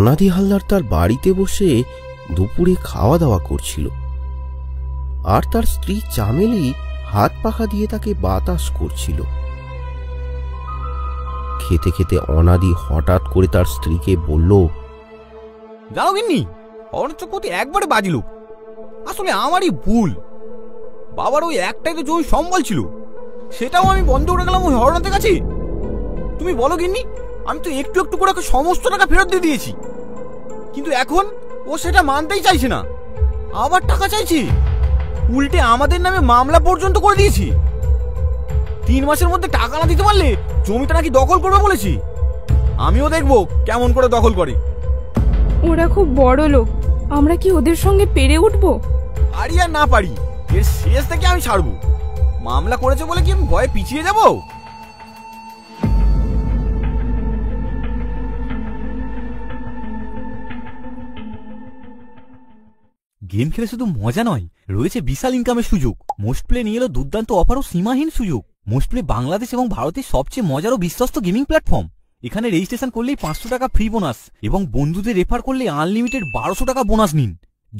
অনাদি হালদার তার বাড়িতে বসে দুপুরে খাওয়া দাওয়া করছিল, আর তার স্ত্রী চামেলি হাত পাখা দিয়ে তাকে বাতাস করছিল। খেতে খেতে অনাদি হঠাৎ করে তার স্ত্রীকে বলল, জানো গিন্নি, অরুণ চক্রবর্তী একবারে বাজল। আসলে আমারই ভুল। বাবার ওই একটাই তো জমি সম্বল ছিল, সেটাও আমি বন্ধ করে গেলাম ওই হরনাথের কাছে। তুমি বলো গিন্নি, আমি তো একটু একটু করে সমস্ত টাকা ফেরত দিয়ে দিয়েছি, কিন্তু এখন ও সেটা মানতেই চাইছে না, আবার টাকা চাইছে। উল্টে আমাদের নামে মামলা পর্যন্ত করে দিয়েছি। 3 মাসের মধ্যে টাকা না দিতে পারলে জমিটা নাকি দখল করবে বলেছি। আমিও দেখবো কেমন করে দখল করে। ওরা খুব বড় লোক, আমরা কি ওদের সঙ্গে পেরে উঠবো? পারি আর না পারি, এর শেষ থেকে আমি ছাড়বো। মামলা করেছে বলে কি আমি ভয়ে পিছিয়ে যাব? গেম খেলে শুধু মজা নয়, রয়েছে বিশাল ইনকামের সুযোগ। মোস্ট প্লে নিয়ে এলো দুর্দান্ত অফার ও সীমাহীন সুযোগ। মোস্ট প্লে বাংলাদেশ এবং ভারতের সবচেয়ে মজার ও বিশ্বস্ত গেমিং প্ল্যাটফর্ম। এখানে রেজিস্ট্রেশন করলেই 500 টাকা ফ্রি বোনাস এবং বন্ধুদের রেফার করলে আনলিমিটেড 1200 টাকা বোনাস নিন।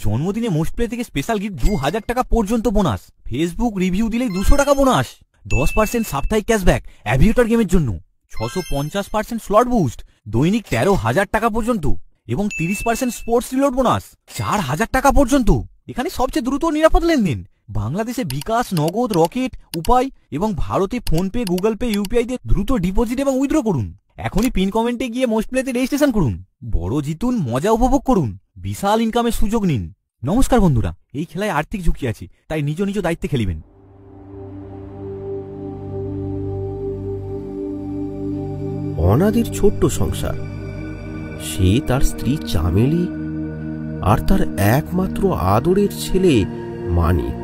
জন্মদিনে মোস্ট প্লে থেকে স্পেশাল গিফট 2000 টাকা পর্যন্ত বোনাস। ফেসবুক রিভিউ দিলেই 200 টাকা বোনাস। 10% সাপ্তাহিক ক্যাশব্যাক অ্যাভিয়েটর গেমের জন্য। 650% স্লট বুস্ট, দৈনিক 13,000 টাকা পর্যন্ত এবং 30% স্পোর্টস রিলোড বোনাস 4,000 টাকা পর্যন্ত। এখানে সবচেয়ে দ্রুত ও নিরাপদ লেনদেন। বাংলাদেশে বিকাশ, নগদ, রকেট, উপায় এবং ভারতে ফোনপে, গুগল পে, ইউপিআই দিয়ে দ্রুত ডিপোজিট এবং উইথড্র করুন। এখনই পিন কমেন্টে গিয়ে মোস্ট প্লেতে রেজিস্ট্রেশন করুন। বড় জিতুন, মজা উপভোগ করুন, বিশাল ইনকামের সুযোগ নিন। নমস্কার বন্ধুরা, এই খেলায় আর্থিক ঝুঁকি আছে, তাই নিজ নিজ দায়িত্বে খেলিবেন। অনাদির ছোট্ট সংসার। সে, তার স্ত্রী চামেলি আর তার একমাত্র আদরের ছেলে মানিক।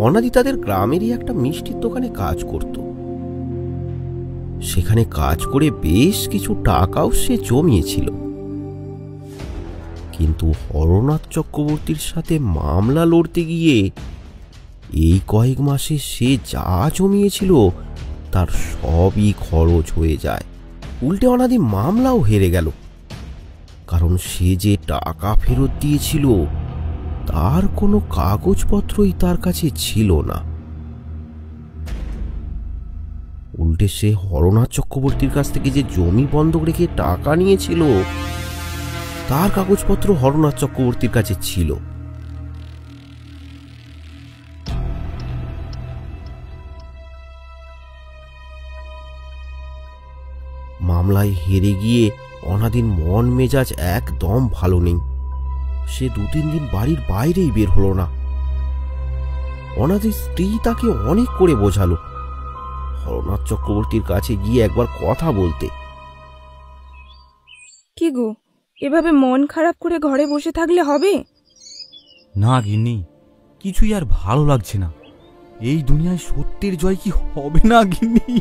অনাদি তাদের গ্রামেরই একটা মিষ্টির দোকানে কাজ করত। সেখানে কাজ করে বেশ কিছু টাকাও সে জমিয়েছিল, কিন্তু হরনাথ চক্রবর্তীর সাথে মামলা লড়তে গিয়ে এই কয়েক মাসে সে যা জমিয়েছিল তার সবই খরচ হয়ে যায়। উল্টে অনাদি মামলাও হেরে গেল, কারণ সে যে টাকা ফেরত দিয়েছিল তার কোনো কাগজপত্রই তার কাছে ছিল না। উল্টে সে হরনাথ চক্রবর্তীর কাছ থেকে যে জমি বন্ধক রেখে টাকা নিয়েছিল তার কাগজপত্র হরনাথ চক্রবর্তীর কাছে ছিল। মামলায় হেরে গিয়ে অনাদির মন মেজাজ একদম ভালো নেই। সে 2-3 দিন বাড়ির বাইরেই বের হলো না। অনাদির স্ত্রী তাকে অনেক করে বোঝালো হরনাথ চক্রবর্তীর কাছে গিয়ে একবার কথা বলতে। কি গো, এভাবে মন খারাপ করে ঘরে বসে থাকলে হবে? না গিন্নি, কিছুই আর ভালো লাগছে না। এই দুনিয়ায় সত্যের জয় কি হবে না গিন্নি?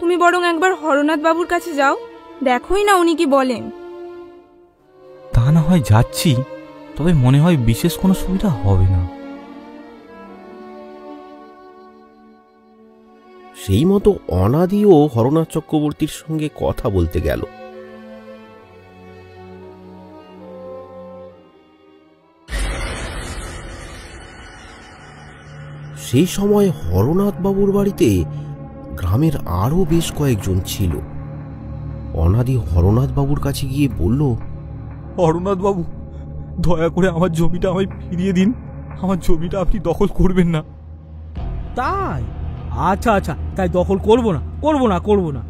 তুমি বরং একবার হরনাথ বাবুর কাছে যাও, দেখোই না উনি কি বলেন। তা না হয় যাচ্ছি, তবে মনে হয় বিশেষ কোনো সুবিধা হবে না। সেই মতো অনাদিও হরনাথ চক্রবর্তীর সঙ্গে কথা বলতে গেল। সেই সময় হরনাথ বাবুর বাড়িতে গ্রামের আরো বেশ কয়েকজন ছিল। অনাদি হরনাথ বাবুর কাছে গিয়ে বলল, হরনাথ বাবু, দয়া করে আমার জমিটা আমায় ফিরিয়ে দিন। আমার জমিটা আপনি দখল করবেন না। তাই? আচ্ছা আচ্ছা, তাই দখল করব না।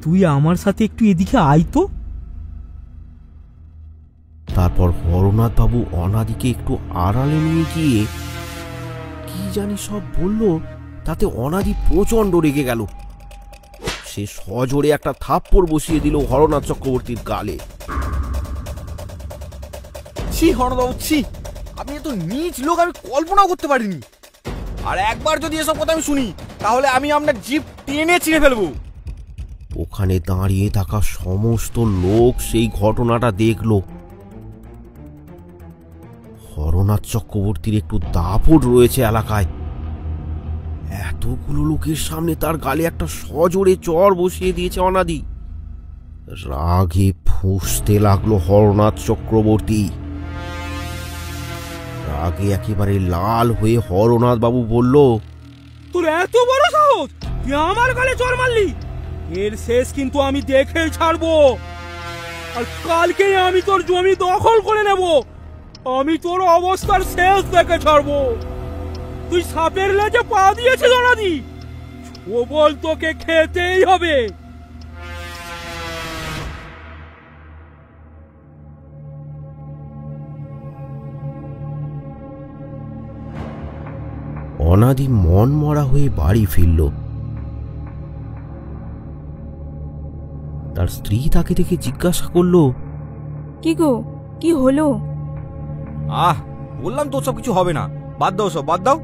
তুই আমার সাথে একটু এদিকে আয় তো। তারপর হরনাথ বাবু অনাদিকে একটু আড়ালে নিয়ে গিয়ে কি জানি সব বলল, তাতে অনাদি প্রচন্ড রেগে গেল। সে সজোরে একটা থাপ্পড় বসিয়ে দিল হরনাথ চক্রবর্তীর গালে। ছি হরনাথ বাবু, ছি! আপনি এত নীচ লোক আমি কল্পনাও করতে পারিনি। আর একবার যদি এসব কথা আমি শুনি তাহলে আমি আপনার জিভ টেনে ছিঁড়ে ফেলবো। ওখানে দাঁড়িয়ে থাকা সমস্ত লোক সেই ঘটনাটা দেখল। হরনাথ চক্রবর্তীর একটু দাপট রয়েছে এলাকায়। এতগুলো লোকের সামনে তার গালে একটা সজোরে চড় বসিয়ে দিয়েছে অনাদি। রাগে ফুঁসতে লাগলো হরনাথ চক্রবর্তী। রাগে একেবারে লাল হয়ে হরনাথ বাবু বলল, তোর এত বড় সাহস, তুই আমার গালে চড় মারলি? এর শেষ কিন্তু আমি দেখেই ছাড়বো। আর কালকে আমি তোর জমি দখল করে নেব। আমি তোর অবস্থার শেষ দেখে ছাড়বো। তুই সাপের লেজে পা দিয়েছিস অনাদি, ও বল তোকে খেতেই হবে। অনাদি মন মরা হয়ে বাড়ি ফিরল। তার স্ত্রী তাকে দেখে জিজ্ঞাসা করলো, কি গো, কি হলো? বললাম তো সব কিছু হবে না, বাদ দাও, সব বাদ দাও।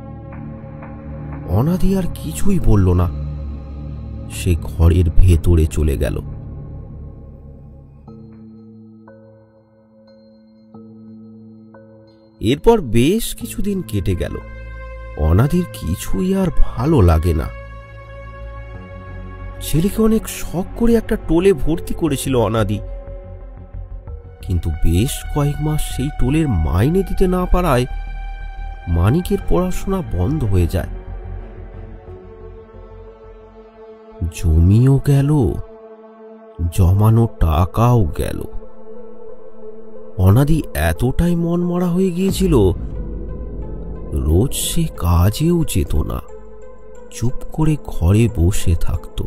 অনাদি আর কিছুই বলল না। সে ঘরের ভেতরে চলে গেল। এরপর বেশ কিছুদিন কেটে গেল। অনাদির কিছুই আর ভালো লাগে না। ছেলেকে অনেক শখ করে একটা টোলে ভর্তি করেছিল অনাদি, কিন্তু বেশ কয়েক মাস সেই টোলের মাইনে দিতে না পারায় মানিকের পড়াশোনা বন্ধ হয়ে যায়। জমিও গেল, জমানো টাকাও গেল। অনাদি এতটাই মনমরা হয়ে গিয়েছিল, রোজ সে কাজেও যেত না, চুপ করে ঘরে বসে থাকত।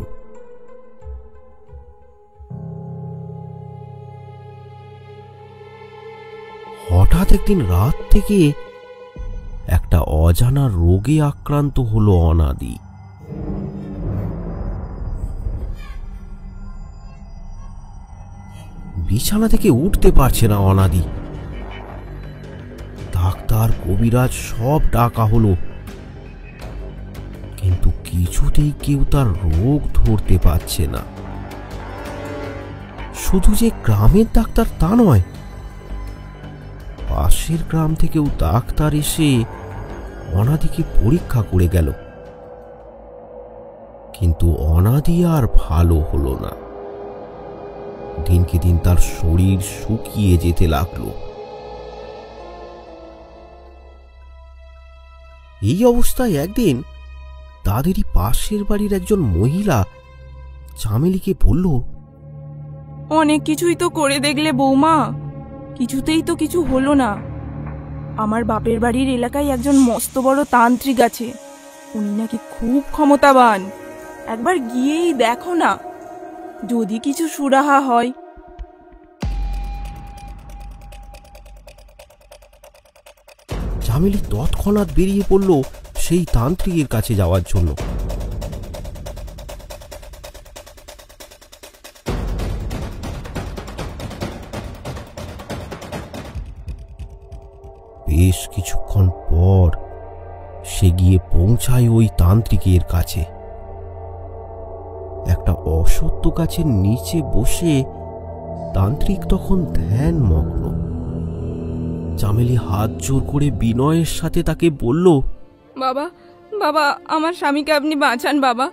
হঠাৎ একদিন রাত থেকে একটা অজানা রোগে আক্রান্ত হলো অনাদি। বিছানা থেকে উঠতে পারছে না অনাদি। ডাক্তার, কবিরাজ সব ডাকা হলো, কিন্তু কিছুতেই কেউ তার রোগ ধরতে পারছে না। শুধু যে গ্রামের ডাক্তার তা নয়, পাশের গ্রাম থেকেও ডাক্তার এসে অনাদিকে পরীক্ষা করে গেল, কিন্তু অনাদি আর ভালো হলো না। দিনকে দিন তার শরীর শুকিয়ে যেতে লাগলো। এই অবস্থায় একদিন তাদেরই পাশের বাড়ির একজন মহিলা চামেলিকে বলল, অনেক কিছুই তো করে দেখলে বৌমা, কিছুতেই তো কিছু হলো না। আমার বাপের বাড়ির এলাকায় একজন মস্ত বড় তান্ত্রিক আছে, উনি নাকি খুব ক্ষমতাবান। একবার গিয়েই দেখো না, যদি কিছু সুরাহা হয়। চামেলি তৎক্ষণাৎ বেরিয়ে পড়ল সেই তান্ত্রিকের কাছে যাওয়ার জন্য। বেশ কিছুক্ষণ পর সে গিয়ে পৌঁছায় ওই তান্ত্রিকের কাছে। একটা অশ্বত্থ গাছের নিচে বসে তান্ত্রিক তখন ধ্যানমগ্ন। চামেলি হাত জোর করে বিনয়ের সাথে তাকে বলল, বাবা, বাবা, আমার স্বামীকে আপনি বাঁচান বাবা।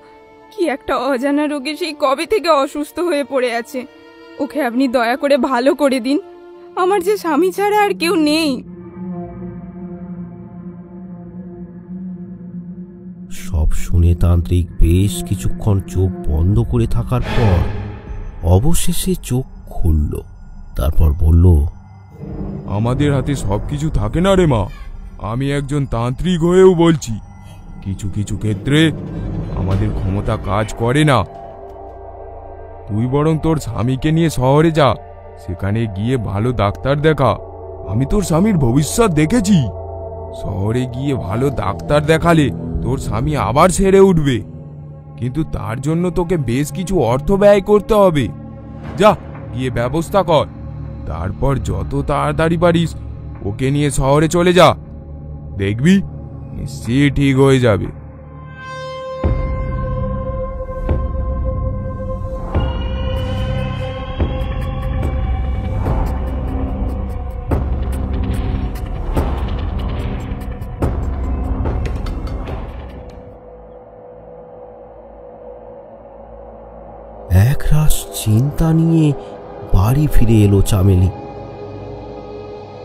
কি একটা অজানা রোগে সেই কবে থেকে অসুস্থ হয়ে পড়ে আছে। ওকে আপনি দয়া করে ভালো করে দিন। আমার যে স্বামী ছাড়া আর কেউ নেই। সব শুনে তান্ত্রিক বেশ কিছুক্ষণ চোখ বন্ধ করে থাকার পর অবশেষে চোখ খুলল। তারপর বলল, আমাদের হাতে সবকিছু থাকে না রে মা। আমি একজন তান্ত্রিক হয়েও বলছি, কিছু কিছু ক্ষেত্রে আমাদের ক্ষমতা কাজ করে না। তুই বরং তোর স্বামীকে নিয়ে শহরে যা, সেখানে গিয়ে ভালো ডাক্তার দেখা। আমি তোর স্বামীর ভবিষ্যৎ দেখেছি। শহরে গিয়ে ভালো ডাক্তার দেখালে তোর স্বামী আবার সেরে উঠবে, কিন্তু তার জন্য তোকে বেশ কিছু অর্থ ব্যয় করতে হবে। যা, গিয়ে ব্যবস্থা কর। তারপর যত তাড়াতাড়ি পারিস ওকে নিয়ে শহরে চলে যা, দেখবি নিশ্চয়ই ঠিক হয়ে যাবে। একরাশ চিন্তা নিয়ে বাড়ি ফিরে এলো চামেলি।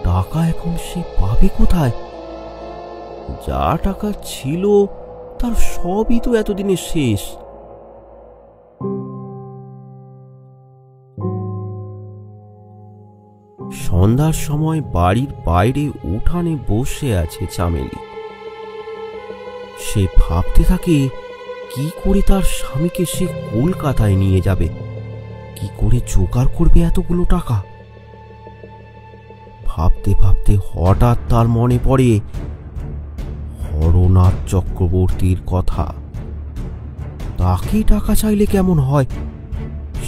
টাকা এখন সে পাবে কোথায়? যা টাকা ছিল তার সবই তো এতদিনে শেষ। সন্ধ্যার সময় বাড়ির বাইরে উঠানে বসে আছে চামেলি। সে ভাবতে থাকে কি করে তার স্বামীকে সে কলকাতায় নিয়ে যাবে, কি করে জোগাড় করবে এতগুলো টাকা। ভাবতে ভাবতে হঠাৎ তার মনে পড়ে হরনাথ চক্রবর্তীর কথা। তাকে টাকা চাইলে কেমন হয়?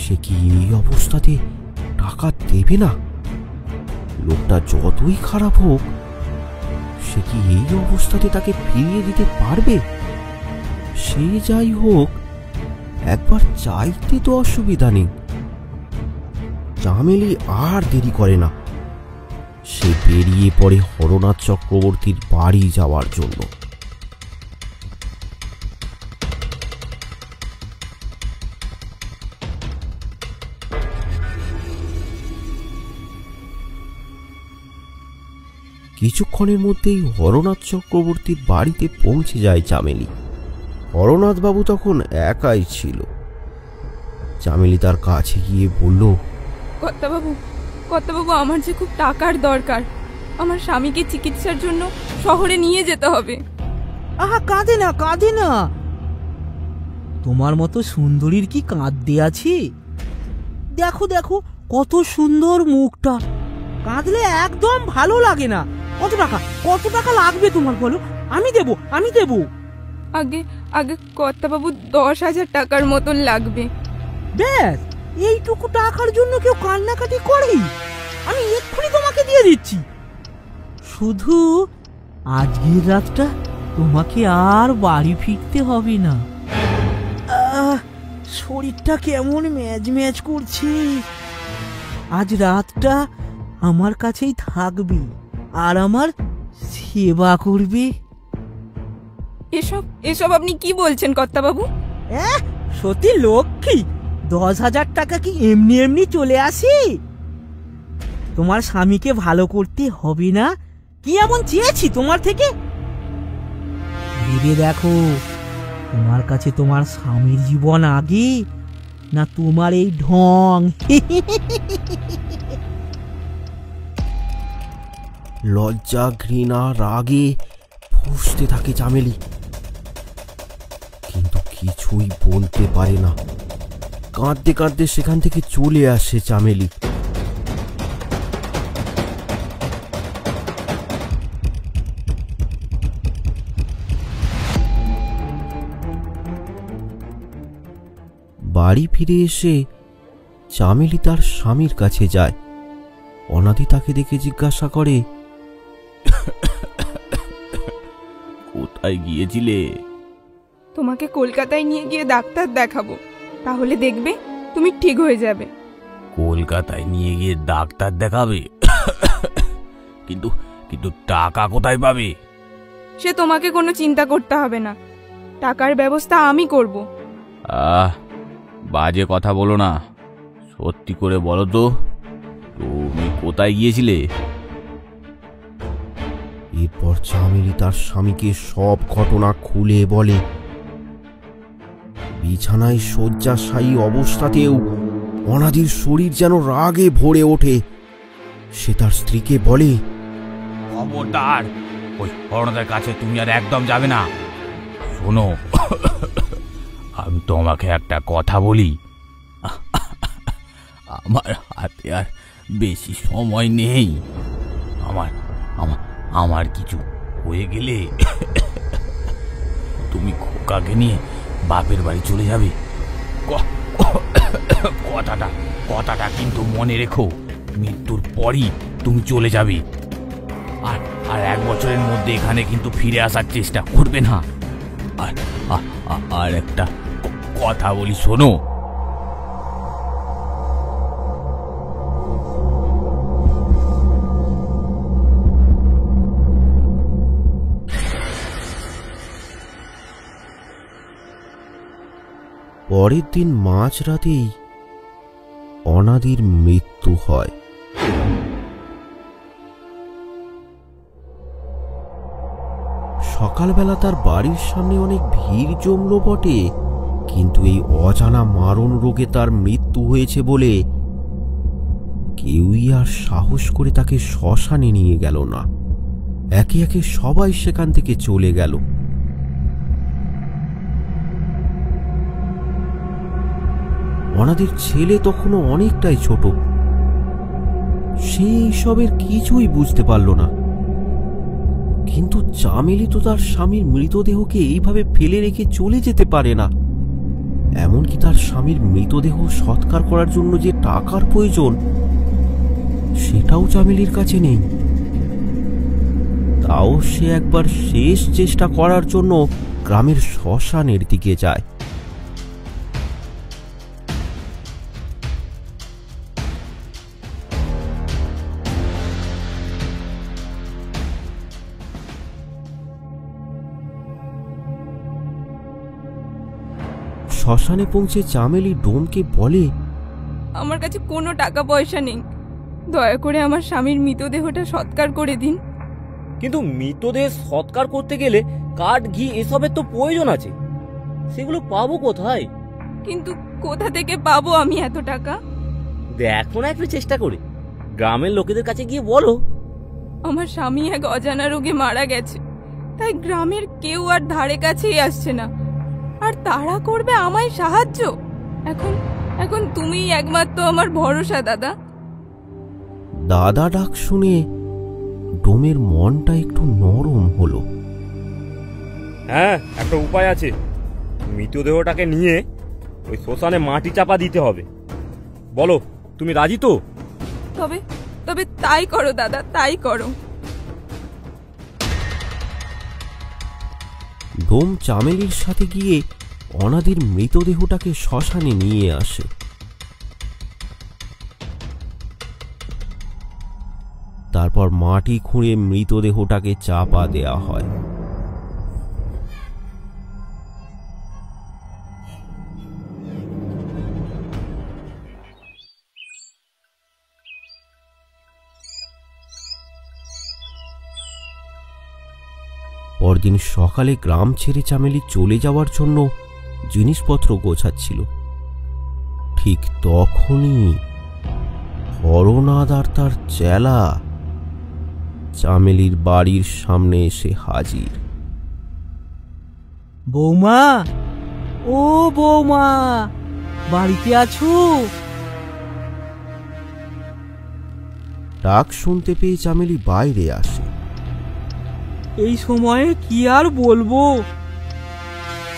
সে কি এই অবস্থাতে টাকা দেবে না? লোকটা যতই খারাপ হোক, সে কি এই অবস্থাতে তাকে ফিরিয়ে দিতে পারবে? সে যাই হোক, একবার চাইতে তো অসুবিধা নেই। চামেলি আর দেরি করে না, সে বেরিয়ে পড়ে হরনাথ চক্রবর্তীর বাড়ি যাওয়ার জন্য। কিছুক্ষণের মধ্যেই হরনাথ চক্রবর্তীর বাড়িতে পৌঁছে যায় চামেলি। হরনাথ বাবু তখন একাই ছিল। চামেলি তার কাছে গিয়ে বলল, কর্তাবাবু, আমার যে খুব টাকার দরকার। আমার স্বামীকে চিকিৎসার জন্য শহরে নিয়ে যেতে হবে। আহা, কাঁদে না, কাঁদে না। তোমার মতো সুন্দরীর কি কাঁদতে আছে? দেখো দেখো কত সুন্দর মুখটা। কাঁদলে একদম ভালো লাগে না। কত টাকা লাগবে তোমার বলো? আমি দেবো। আগে কর্তাবাবু 10,000 টাকার মতন লাগবে। ব্যাস, এইটুকু টাকার জন্য কেউ কান্নাকাটি করে? আমি এক্ষুনি তোমাকে দিয়ে দিচ্ছি। শুধু আজকের রাতটা তোমাকে আর বাড়ি ফিরতে হবে না। শরীরটা কেমন ম্যাজ করছে। আজ রাতটা আমার কাছেই থাকবে আর আমার সেবা করবে। এসব আপনি কি বলছেন কর্তাবাবু? সত্যি লক্ষ্মী, 10,000 টাকা কি এমনি এমনি চলে আসে? তোমার স্বামীকে ভালো করতে হবে না? কি এমন চেয়েছি তোমার থেকে? ভেবে দেখো, তোমার কাছে তোমার স্বামীর জীবন আগে না তোমার এই ঢং? লজ্জা, ঘৃণা, রাগে ফুঁসতে থাকে চামেলি, কিন্তু কিছুই বলতে পারে না। কাঁদতে কাঁদতে সেখান থেকে চলে আসে চামেলি। বাড়ি ফিরে এসে চামেলি তার স্বামীর কাছে যায়। অনাদি তাকে দেখে জিজ্ঞাসা করে, কোথায় গিয়েছিলে? তোমাকে কলকাতায় নিয়ে গিয়ে ডাক্তার দেখাবো, তাহলে দেখবে তুমি ঠিক হয়ে যাবে। কলকাতায় নিয়ে গিয়ে ডাক্তার দেখাবে? কিন্তু টাকা কোথায় পাবে? সে তোমাকে কোনো চিন্তা করতে হবে না, টাকার ব্যবস্থা আমি করব। বাজে কথা বলো না, সত্যি করে বলো তো, তুমি কোথায় গিয়েছিলে? এরপর চামেলি তার স্বামীকে সব ঘটনা খুলে বলে। বিছানায় শয্যাশায়ী অবস্থাতেও অনাদির শরীর যেন রাগে ভরে ওঠে। সে তার স্ত্রীকে বলে, খবরদার, ওই হরনাথের কাছে তুমি আর একদম যাবে না। শোনো, আমি তোমাকে একটা কথা বলি, আমার হাতে আর বেশি সময় নেই। আমার কিছু হয়ে গেলে তুমি খোকাকে নিয়ে বাপের বাড়ি চলে যাবে। কথাটা কিন্তু মনে রেখো, মৃত্যুর পরই তুমি চলে যাবে। আর 1 বছরের মধ্যে এখানে কিন্তু ফিরে আসার চেষ্টা করবে না। আর একটা কথা বলি, শোনো। পরের দিন মাঝরাতেই অনাদির মৃত্যু হয়। সকালবেলা তার বাড়ির সামনে অনেক ভিড় জমল বটে, কিন্তু এই অজানা মারণ রোগে তার মৃত্যু হয়েছে বলে কেউই আর সাহস করে তাকে শ্মশানে নিয়ে গেল না। একে একে সবাই সেখান থেকে চলে গেল। অনাদির ছেলে তখনও অনেকটাই ছোট, সে এইসবের কিছুই বুঝতে পারল না। কিন্তু চামেলি তো তার স্বামীর মৃতদেহকে এইভাবে ফেলে রেখে চলে যেতে পারে না। এমনকি তার স্বামীর মৃতদেহ সৎকার করার জন্য যে টাকার প্রয়োজন সেটাও চামেলির কাছে নেই। তাও সে একবার শেষ চেষ্টা করার জন্য গ্রামের শ্মশানের দিকে যায়। শ্মশানে পৌঁছে চামেলি ডোমকে বলে, আমার কাছে কোনো টাকা পয়সা নেই, দয়া করে আমার স্বামীর মৃতদেহটা সৎকার করে দিন। কিন্তু মৃতদেহ সৎকার করতে গেলে কাঠ, ঘি এসবের তো প্রয়োজন আছে, সেগুলো পাবো কোথায়? কিন্তু কোথা থেকে পাবো আমি এত টাকা? দেখো না একটু চেষ্টা করে, গ্রামের লোকেদের কাছে গিয়ে বলো। আমার স্বামী এক অজানা রোগে মারা গেছে, তাই গ্রামের কেউ আর ধারে কাছেই আসছে না, আর তারা করবে আমায় সাহায্য। এখন এখন তুমিই একমাত্র আমার ভরসা দাদা। দাদা ডাক শুনে ডোমের মনটা একটু নরম হলো। হ্যাঁ, একটা উপায় আছে। মৃতদেহটাকে নিয়ে ওই শ্মশানে মাটি চাপা দিতে হবে। বলো, তুমি রাজি তো? তবে তবে তাই করো দাদা, তাই করো। ডোম চামেলির সাথে গিয়ে অনাদির মৃতদেহটাকে শ্মশানে নিয়ে আসে। তারপর মাটি খুঁড়ে মৃতদেহটাকে চাপা দেয়া হয়। পরদিন সকালে গ্রাম ছেড়ে চামেলি চলে যাওয়ার জন্য জিনিসপত্র গোছাচ্ছিল। ঠিক তখনই হরনাথ আর তার চেলা চামেলির বাড়ির সামনে এসে হাজির। বৌমা, ও বৌমা, বাড়িতে আছো? ডাক শুনতে পেয়ে চামেলি বাইরে আসে। এই সময়ে কি আর বলবো,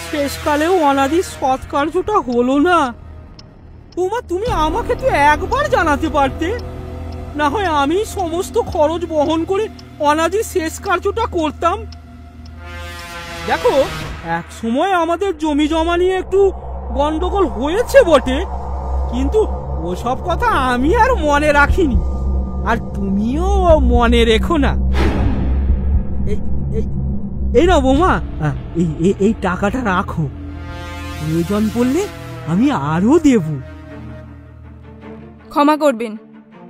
শেষকালেও অনাদির সৎকার্যটা হলো না। বৌমা, তুমি আমাকে তো একবার জানাতে পারতে, না হয় আমি সমস্ত খরচ বহন করে অনাদির শেষ কার্যটা করতাম। দেখো, এক সময় আমাদের জমি জমা নিয়ে একটু গন্ডগোল হয়েছে বটে, কিন্তু ওসব কথা আমি আর মনে রাখিনি, আর তুমিও মনে রেখো না। এই না বৌমা, এই টাকাটা রাখো, প্রয়োজন পড়লে আমি আরো দেব। ক্ষমা করবেন,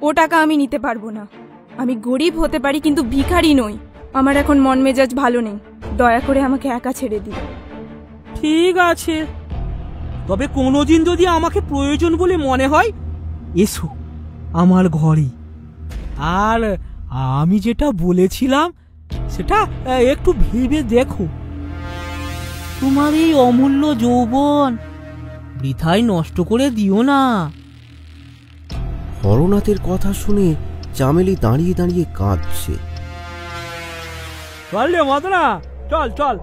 ও টাকা আমি নিতে পারবো না। আমি গরিব হতে পারি, কিন্তু ভিখারি নই। আমার এখন মন মেজাজ ভালো নেই, দয়া করে আমাকে একা ছেড়ে দিন। ঠিক আছে, তবে কোনোদিন যদি আমাকে প্রয়োজন বলে মনে হয়, এসো আমার ঘরে। আর আমি যেটা বলেছিলাম সেটা একটু ভেবে দেখো। তোমার এই অমূল্য যৌবন বৃথায় নষ্ট করে দিও না। হরনাথের কথা শুনে চামেলি দাঁড়িয়ে দাঁড়িয়ে কাঁদছে। চল রে মদনা, চল চল।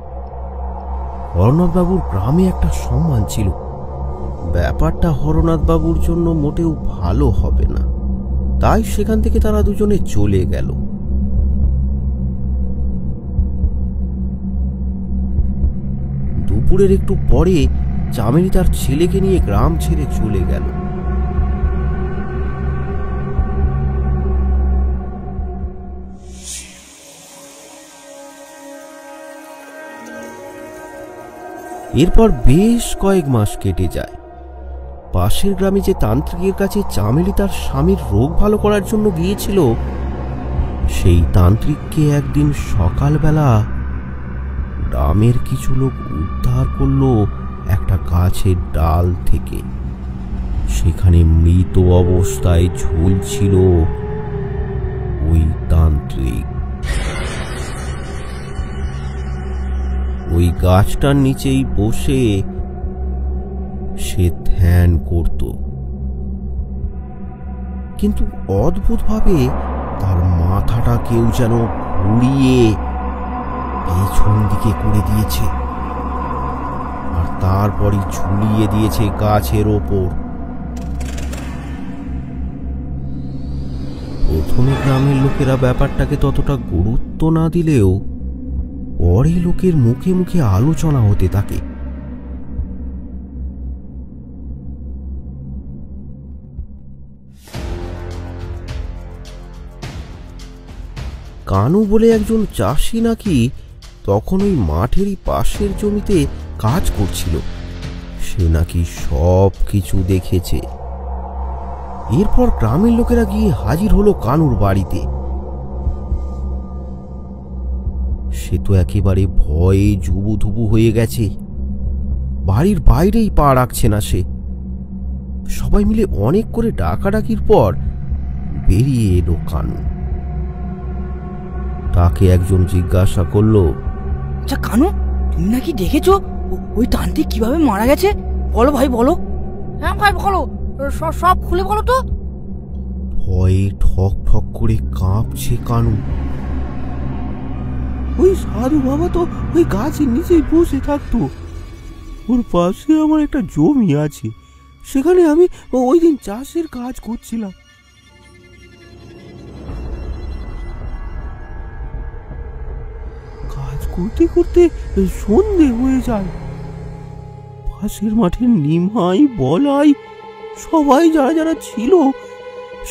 হরনাথ বাবুর গ্রামে একটা সম্মান ছিল, ব্যাপারটা হরনাথ বাবুর জন্য মোটেও ভালো হবে না, তাই সেখান থেকে তারা দুজনে চলে গেল। দুপুরের একটু পরে চামেলি তার ছেলেকে নিয়ে গ্রাম ছেড়ে চলে গেল। এরপর বেশ কয়েক মাস কেটে যায়। পাশের গ্রামে যে তান্ত্রিকের কাছে চামেলি তার স্বামীর রোগ ভালো করার জন্য গিয়েছিল, সেই তান্ত্রিককে একদিন সকালবেলা গ্রামের কিছু লোক উদ্ধার করলো একটা গাছের ডাল থেকে। সেখানে মৃত অবস্থায় ঝুলছিল ওই তান্ত্রিক। ওই গাছটার নিচেই বসে সে ধ্যান করত, কিন্তু অদ্ভুতভাবে তার মাথাটা কেউ যেন ঘুরিয়ে পেছন দিকে করে দিয়েছে, আর তারপরই ঝুলিয়ে দিয়েছে গাছের ওপর। প্রথমে গ্রামের লোকেরা ব্যাপারটাকে ততটা গুরুত্ব না দিলেও পরে লোকের মুখে মুখে আলোচনা হতে থাকে। কানু বলে একজন চাষি নাকি তখন ওই মাঠেরই পাশের জমিতে কাজ করছিল। সে নাকি সব কিছু দেখেছে। এরপর গ্রামের লোকেরা গিয়ে হাজির হলো কানুর বাড়িতে। সে তো একেবারে ভয়ে জুবুধুবু হয়ে গেছে, বাড়ির বাইরেই পা রাখছে না সে। সবাই মিলে অনেক করে ডাকাডাকির পর বেরিয়ে এলো কানু। তাকে একজন জিজ্ঞাসা করলো, আচ্ছা কানু, তুমি নাকি দেখেছো ওই তান্ত্রিক কিভাবে মারা গেছে? বলো ভাই বলো। হ্যাঁ ভাই বলো, সব খুলে বলো তো। ভয়ে ঠক ঠক করে কাঁপছে কানু। ওই সাধু বাবা তো ওই গাছের নিচেই বসে থাকতো। ওর পাশে আমার একটা জমি আছে, সেখানে আমি ওই দিন চাষের কাজ করছিলাম। কাজ করতে করতে সন্ধে হয়ে যায়। পাশের মাঠে নিমাই বলাই সবাই যারা যারা ছিল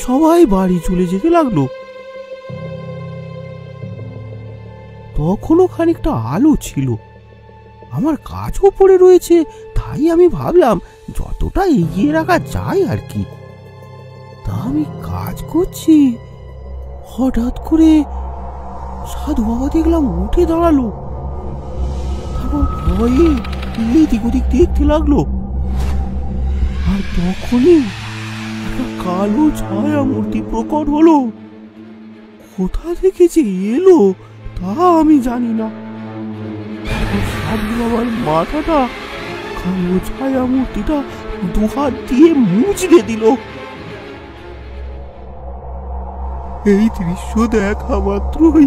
সবাই বাড়ি চলে যেতে লাগলো। তখনও খানিকটা আলো ছিল, আমার কাজও পড়ে রয়েছে, তাই আমি ভাবলাম যতটা এগিয়ে রাখা যায় আর কি। তা আমি কাজ করছি, হঠাৎ করে সাধু বাবা দেখলাম উঠে দাঁড়ালো। তারপর ভয়ে এদিক ওদিক দেখতে লাগলো, আর তখনই একটা কালো ছায়া মূর্তি প্রকট হলো। কোথা থেকে যে এলো তা আমি জানি না। সাধু বাবার মাথাটা কালো ছায়া মূর্তিটা দুহাত দিয়ে মুচড়ে দিল। এই দৃশ্য দেখা মাত্রই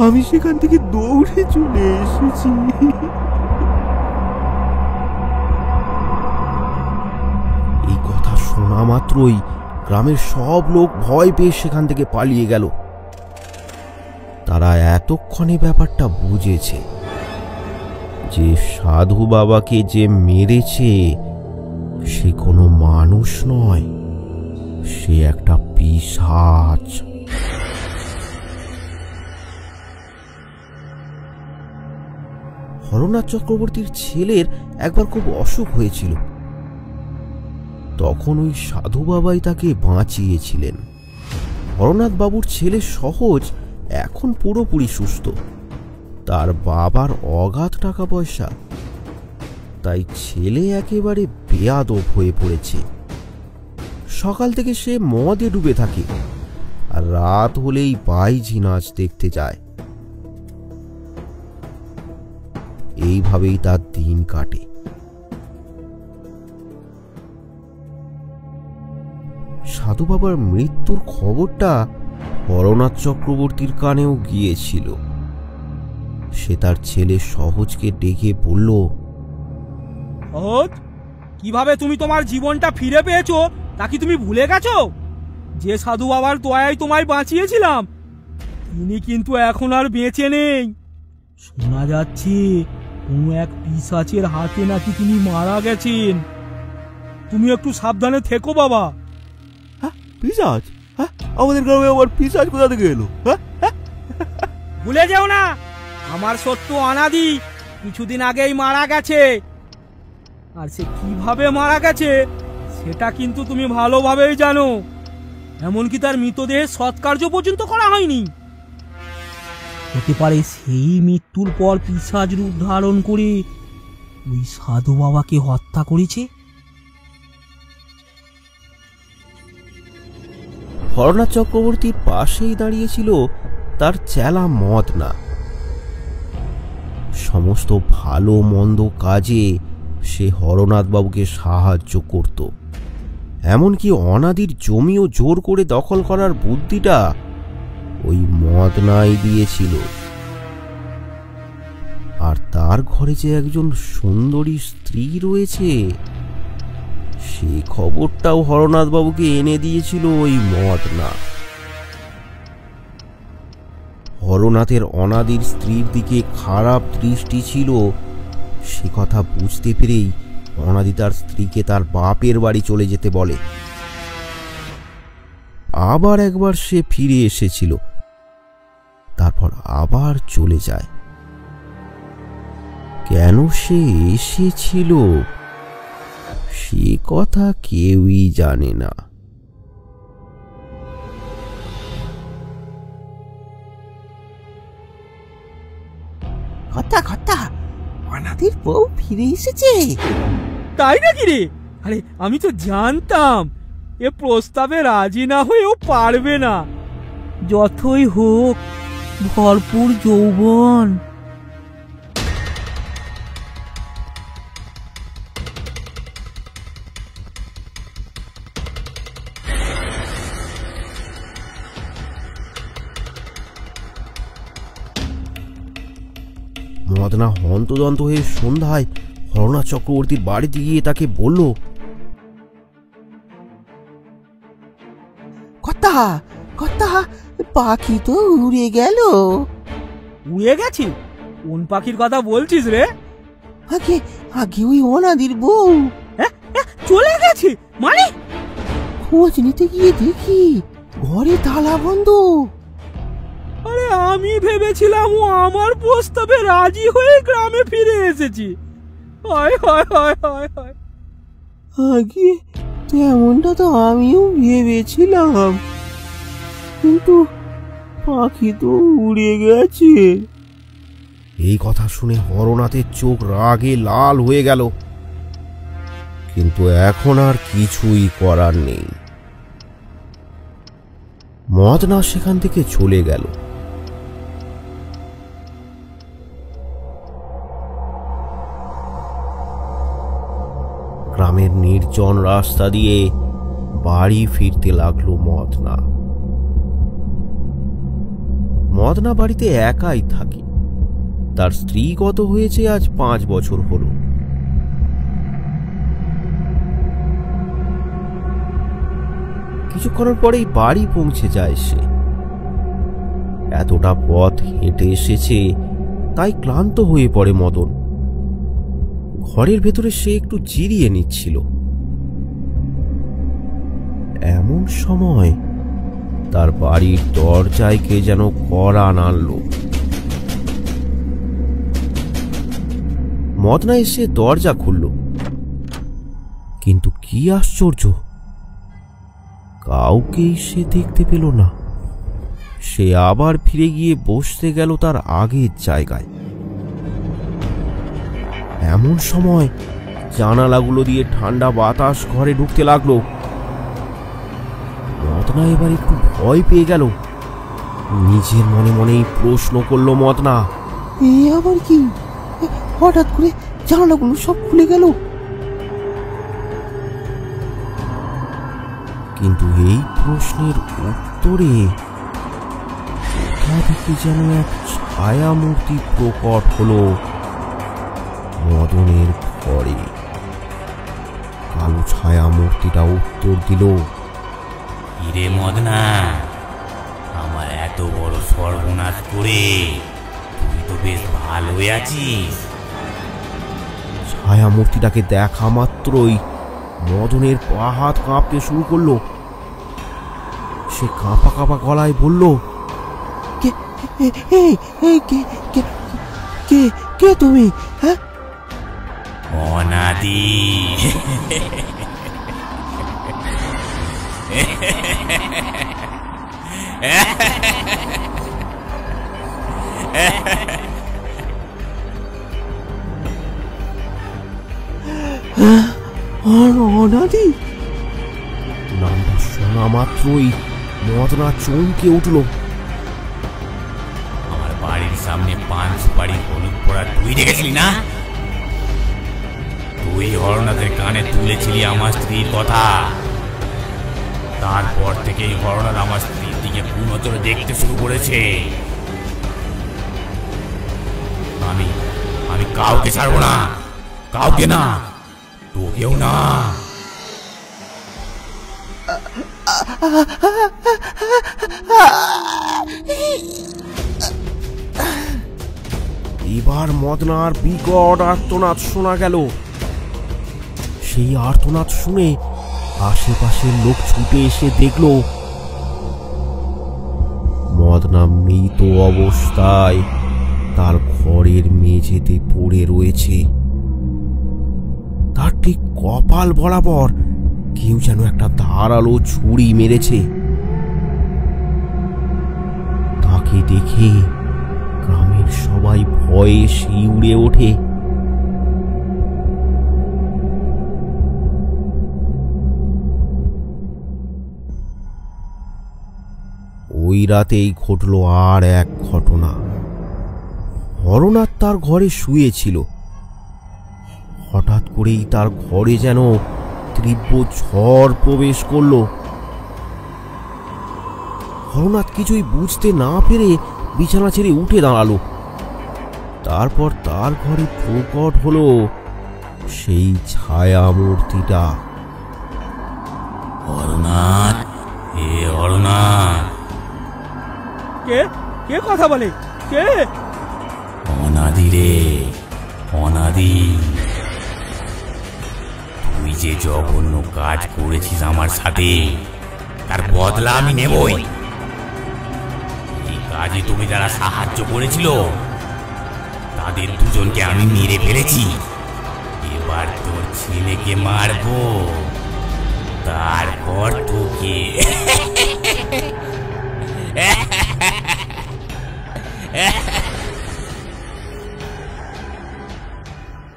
আমি সেখান থেকে দৌড়ে চলে এসেছি। এই কথা শোনা মাত্রই গ্রামের সব লোক ভয় পেয়ে সেখান থেকে পালিয়ে গেল। তারা এতক্ষণে ব্যাপারটা বুঝেছে যে সাধু বাবাকে যে মেরেছে সে কোনো মানুষ নয়, সে একটা পিশাচ। হরনাথ চক্রবর্তীর ছেলের একবার খুব অসুখ হয়েছিল, তখন ওই সাধু বাবাই তাকে বাঁচিয়েছিলেন। হরনাথ বাবুর ছেলে সহজ এখন পুরোপুরি সুস্থ। তার বাবার অগাধ টাকা পয়সা, তাই ছেলে একেবারে বেয়াদব হয়ে পড়েছে। সকাল থেকে সে মদে ডুবে থাকে, আর রাত হলেই বাইজি নাচ দেখতে যায়। এইভাবেই তার দিন কাটে। সাধু বাবার মৃত্যুর খবরটা হরনাথ চক্রবর্তীর কানেও গিয়েছিল। সে তার ছেলে সহজকে ডেকে বলল, সহজ, কিভাবে তুমি তোমার জীবনটা ফিরে পেয়েছো তা কি তুমি ভুলে গেছো? যে সাধু বাবার দয়ায় তোমায় বাঁচিয়েছিলাম তিনি কিন্তু এখন আর বেঁচে নেই। শোনা যাচ্ছে কোনো এক পিশাচের হাতে নাকি তিনি মারা গেছেন। তুমি একটু সাবধানে থেকো বাবা। হ্যাঁ, পিশাচ? হ্যাঁ, আমাদের গ্রামে আবার পিশাচ কোথা থেকে এলো? ভুলে যেও না, আমার শত্রু অনাদি কিছুদিন আগেই মারা গেছে। আর সে কিভাবে মারা গেছে সেটা কিন্তু তুমি ভালোভাবেই জানো। এমনকি তার মৃতদেহের সৎকার্য পর্যন্ত করা হয়নি। হতে পারে সেই মৃত্যুর পর পিশাচ রূপ ধারণ করে ওই সাধু বাবাকে হত্যা করেছে। হরনাথ চক্রবর্তীর পাশেই দাঁড়িয়েছিল তার চেলা মদনা। সমস্ত ভালো মন্দ কাজে সে হরনাথ বাবুকে সাহায্য করত। এমনকি অনাদির জমিও জোর করে দখল করার বুদ্ধিটা ওই মদনাই দিয়েছিল। আর তার ঘরে যে একজন সুন্দরী স্ত্রী রয়েছে সে খবরটাও হরনাথ বাবুকে এনে দিয়েছিল ওই মদনা। হরনাথের অনাদির স্ত্রীর দিকে খারাপ দৃষ্টি ছিল সে কথা বুঝতে পেরেই অনাদি তার স্ত্রীকে তার বাপের বাড়ি চলে যেতে বলে। আবার একবার সে ফিরে এসেছিল, তারপর আবার চলে যায়। কেন সে এসেছিল সে কথা কেউই জানে না। কথা কথা অনাদির বউ ফিরে এসেছে। তাই নাকি রে? আরে আমি তো জানতাম এ প্রস্তাবে রাজি না হয়েও পারবে না। যতই হোক ভরপুর যৌবন। মদনা হন্তদন্ত হয়ে সন্ধ্যায় হরনাথ চক্রবর্তীর বাড়িতে গিয়ে তাকে বলল, কথা কথা পাখি তো উড়ে গেল। উড়ে গেছে? কোন পাখির কথা বলছিস রে? আগে আগে ওই অনাদির বউ চলে গেছে মানে? খোঁজ নিতে গিয়ে দেখি ঘরে তালা বন্ধ। আরে আমি ভেবেছিলাম ও আমার প্রস্তাবে রাজি হয়ে গ্রামে ফিরে এসেছি। হায় হায় হায় হায় হায়। আগে তেমনটা তো আমিও ভেবেছিলাম, কিন্তু পাখি তো উড়ে গেছে। এই কথা শুনে হরনাথের চোখ রাগে লাল হয়ে গেল, কিন্তু এখন আর কিছুই করার নেই। মদনা সেখান থেকে চলে গেল। গ্রামের নির্জন রাস্তা দিয়ে বাড়ি ফিরতে লাগলো মদনা। মদনা বাড়িতে একাই থাকে। তার স্ত্রী গত হয়েছে আজ 5 বছর হলো। কিছুক্ষণের পরেই বাড়ি পৌঁছে যায় সে। এতটা পথ হেঁটে এসেছে তাই ক্লান্ত হয়ে পড়ে মদন। ঘরের ভেতরে সে একটু জিরিয়ে নিচ্ছিল। এমন সময় তার বাড়ির দরজায় কে যেন কড়া নাড়ল। মদনা এসে দরজা খুলল, কিন্তু কি আশ্চর্য, কাউকেই সে দেখতে পেল না। সে আবার ফিরে গিয়ে বসতে গেল তার আগের জায়গায়। এমন সময় জানালাগুলো দিয়ে ঠান্ডা বাতাস ঘরে ঢুকতে লাগলো। মদনা এবার একটু ভয় পেয়ে গেল। নিজের মনে মনেই প্রশ্ন করলো মদনা, এ আবার কি? হঠাৎ করে জানালাগুলো সব খুলে গেল। কিন্তু এই প্রশ্নের উত্তরে থেকে যেন এক ছায়া মূর্তি প্রকট হলো মদনের ঘরে। কালো ছায়া মূর্তিটা উত্তর দিল, হিরে মদনা, আমার এত বড় সর্বনাশ করে তুই তো বেশ ভালোই আছিস। ছায়া মূর্তিটাকে দেখা মাত্রই মদনের পা হাত কাঁপতে শুরু করলো। সে কাঁপা কাঁপা গলায় বলল, কে তুমি? হ্যাঁ, অনাদি। অনাদি নামটা শোনা মাত্রই মদনা চমকে উঠল। আমার বাড়ির সামনে পান সুপারি হলুদ পড়া তুই দেখেছিলি না? তুই হরনাথের কানে তুলেছিলি আমার স্ত্রীর কথা। তারপর থেকেই হরনাথ আমার স্ত্রীর দিকে পুনঃ দেখতে শুরু করেছে। আমি কাউকে ছাড়বো না, কাউকে না, তোকেও না। এবার মদনার বিকট আর্তনাদ শোনা গেল। সেই আর্তনাদ শুনে আশেপাশের লোক ছুটে এসে দেখল মদনা মৃত অবস্থায় তার ঘরের মেঝেতে পড়ে রয়েছে। তার ঠিক কপাল বরাবর কেউ যেন একটা ধারালো ছুরি মেরেছে। তাকে দেখে গ্রামের সবাই ভয়ে শিউরে ওঠে। ওই রাতেই ঘটল আর এক ঘটনা। হরনাথ তার ঘরে শুয়েছিল। হঠাৎ করেই তার ঘরে যেন তীব্র ঝড় প্রবেশ করল। হরনাথ কিছুই বুঝতে না পেরে বিছানা ছেড়ে উঠে দাঁড়ালো। তারপর তার ঘরে প্রকট হলো সেই ছায়া মূর্তিটা। হরনাথ, এ হরনাথ। কে কে কথা বলে? কে? অনাদি রে, অনাদি। তুই যে জঘন্য কাজ করেছিস আমার সাথে, তার বদলা আমি নেবই। এই কাজে তুমি যারা সাহায্য করেছিল তাদের দুজনকে আমি মেরে ফেলেছি। এবার তোর ছেলেকে মারবো, তারপর তোকে।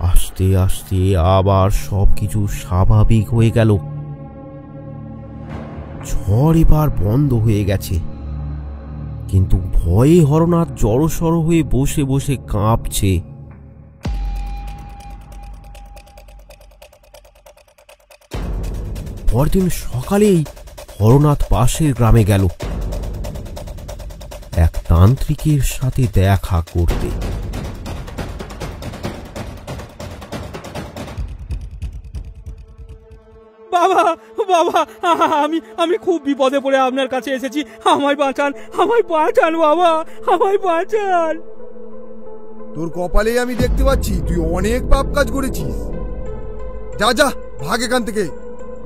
আস্তে আস্তে আবার সবকিছু স্বাভাবিক হয়ে গেল। ঝড় এবার বন্ধ হয়ে গেছে, কিন্তু ভয়ে হরনাথ জড়সড় হয়ে বসে বসে কাঁপছে। পরদিন সকালেই হরনাথ পাশের গ্রামে গেল এক তান্ত্রিকের সাথে দেখা করতে। বাবা বাবা, আমি খুব বিপদে পড়ে আপনার কাছে এসেছি। আমায় বাঁচান, আমায় বাঁচান বাবা, আমায় বাঁচান। তোর কপালেই আমি দেখতে পাচ্ছি তুই অনেক পাপ কাজ করেছিস। যা যা, ভাগ এখান থেকে,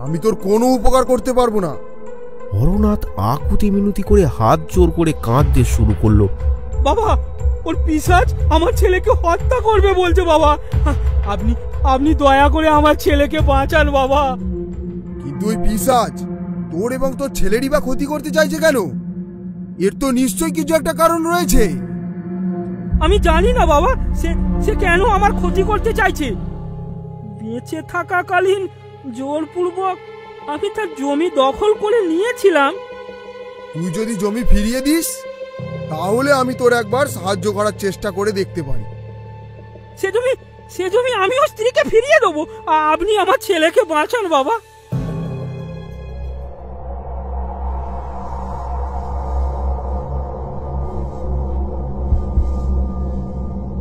আমি তোর কোনো উপকার করতে পারবো না। হরনাথ আকুতি মিনতি করে হাত জোর করে কাঁদতে শুরু করলো। বাবা, ওর পিশাচ আমার ছেলেকে হত্যা করবে বলছে বাবা। আপনি দয়া করে আমার ছেলেকে বাঁচান বাবা। কিন্তু ওই পিশাচ তোর এবং তোর ছেলেরই বা ক্ষতি করতে চাইছে কেন? এর তো নিশ্চয়ই কিছু একটা কারণ রয়েছে। আমি জানি না বাবা, সে কেন আমার ক্ষতি করতে চাইছে। বেঁচে থাকাকালীন জোরপূর্বক আমি তার জমি দখল করে নিয়েছিলাম। তুই যদি জমি ফিরিয়ে দিস তাহলে আমি তোর একবার সাহায্য করার চেষ্টা করে দেখতে পারি। সে জমি আমি ওর স্ত্রীকে ফিরিয়ে দেবো। আপনি আমার ছেলেকে বাঁচান বাবা।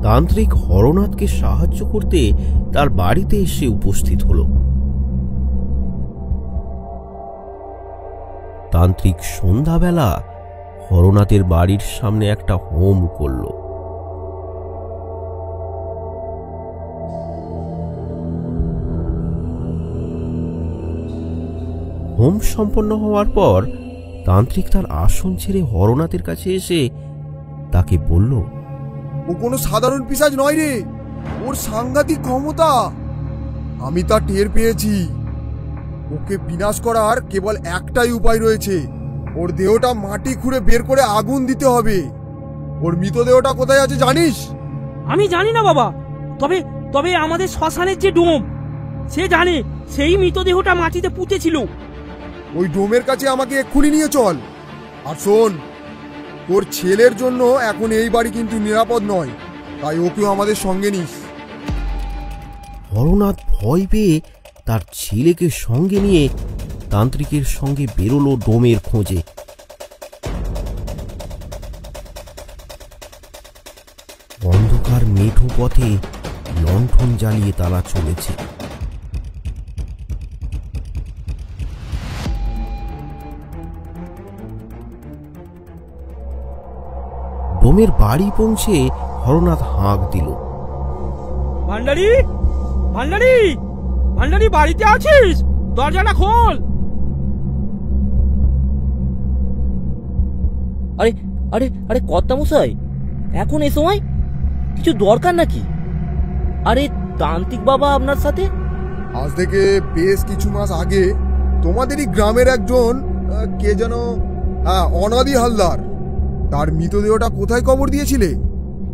তান্ত্রিক হরনাথকে সাহায্য করতে তার বাড়িতে এসে উপস্থিত হল। তান্ত্রিক সন্ধ্যাবেলা হরনাথের বাড়ির সামনে একটা হোম করল। হোম সম্পন্ন হওয়ার পর তান্ত্রিক তার আসন ছেড়ে হরনাথের কাছে এসে তাকে বলল, ও কোনো সাধারণ পিশাচ নয় রে, ওর সাংঘাতিক ক্ষমতা। আমি তা টের পেয়েছি। ওকে বিনাশ করার কেবল একটাই উপায় রয়েছে। ওর দেহটা মাটি খুঁড়ে বের করে আগুন দিতে হবে। ওর মৃতদেহটা কোথায় আছে জানিস? আমি জানি না বাবা, তবে তবে আমাদের শ্মশানের যে ডোম, সে জানে। সেই মৃতদেহটা মাটিতে পুঁতেছিল। ওই ডোমের কাছে আমাকে এক্ষুনি নিয়ে চল। আর শোন, তোর ছেলের জন্য এখন এই বাড়ি কিন্তু নিরাপদ নয়, তাই ওকেও আমাদের সঙ্গে নিস। হরনাথ ভয় পেয়ে তার ছেলেকে সঙ্গে নিয়ে তান্ত্রিকের সঙ্গে বেরোলো ডোমের খোঁজে। অন্ধকার মেঠো পথে লণ্ঠন জ্বালিয়ে তারা চলেছে। ডোমের বাড়ি পৌঁছে হরনাথ হাঁক দিল, ভান্ডারি, ভান্ডারি, ভান্ডারি, বাড়িতে আছিস? দরজাটা খোল। আরে আরে আরে কর্তামশাই, এখন এই সময় কিছু দরকার নাকি? আরে তান্ত্রিক বাবা আপনার সাথে? আজ থেকে বেশ কিছু মাস আগে তোমাদেরই গ্রামের একজন কে যেন, অনাদি হালদার, তার মৃতদেহটা কোথায় কবর দিয়েছিলে?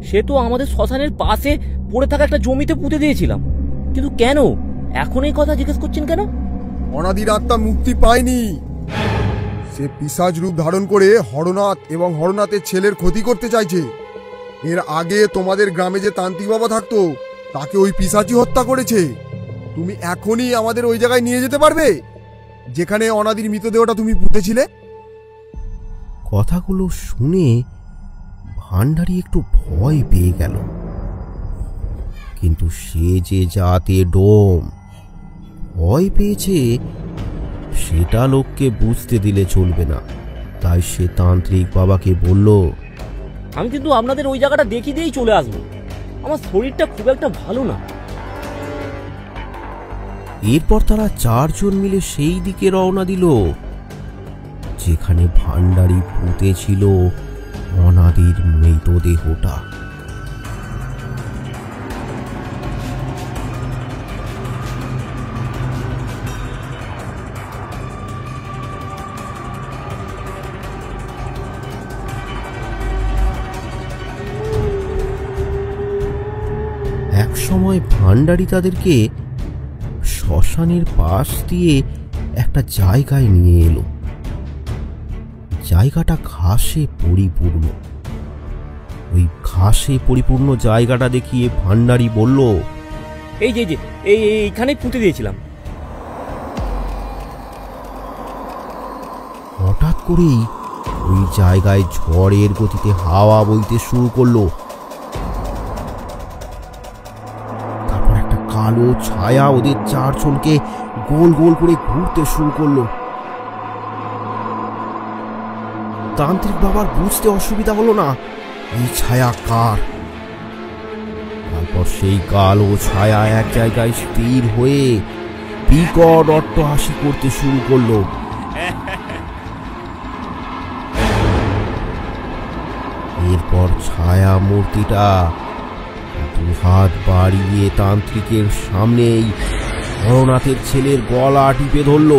সে তো আমাদের শ্মশানের পাশে পড়ে থাকা একটা জমিতে পুঁতে দিয়েছিলাম। কিন্তু কেন এখন এই কথা জিজ্ঞেস করছেন কেন? অনাদির আত্মা মুক্তি পায়নি। সে পিশাচ রূপ ধারণ করে হরনাথ এবং হরনাথের ছেলের ক্ষতি করতে চাইছে। এর আগে তোমাদের গ্রামে যে তান্ত্রিক বাবা থাকতো, তাকে ওই পিশাচই হত্যা করেছে। তুমি এখনই আমাদের ওই জায়গায় নিয়ে যেতে পারবে যেখানে অনাদির মৃতদেহটা তুমি পুঁতেছিলে? কথাগুলো শুনে ভান্ডারি একটু ভয় পেয়ে গেল, কিন্তু সে যে জাতে ডোম, ভয় পেয়েছে সেটা লোককে বুঝতে দিলে চলবে না। তাই সে তান্ত্রিক বাবাকে বলল, আমি কিন্তু আপনাদের ওই জায়গাটা দেখিয়ে দিয়েই চলে আসবো। আমার শরীরটা খুব একটা ভালো না। এরপর তারা চারজন মিলে সেই দিকে রওনা দিল যেখানে ভান্ডারি পুঁতেছিল অনাদির মৃতদেহটা। একসময় ভান্ডারি তাদেরকে শ্মশানের পাশ দিয়ে একটা জায়গায় নিয়ে এলো। জায়গাটা ঘাসে পরিপূর্ণ। ওই ঘাসে পরিপূর্ণ জায়গাটা দেখিয়ে ভান্ডারি বলল, এই যে এইখানে পুঁতে দিয়েছিলাম। হঠাৎ করেই ওই জায়গায় ঝড়ের গতিতে হাওয়া বইতে শুরু করলো। তারপর একটা কালো ছায়া ওদের চারজনকে গোল গোল করে ঘুরতে শুরু করলো। তান্ত্রিক বাবার বুঝতে অসুবিধা হলো না এই ছায়া কার। তারপর সেই কালো ছায়া এক জায়গায় স্থির হয়ে বিকট অট্টহাসি করতে শুরু করলো। এরপর ছায়া মূর্তিটা দুহাত বাড়িয়ে তান্ত্রিকের সামনেই হরনাথের ছেলের গলা টিপে ধরল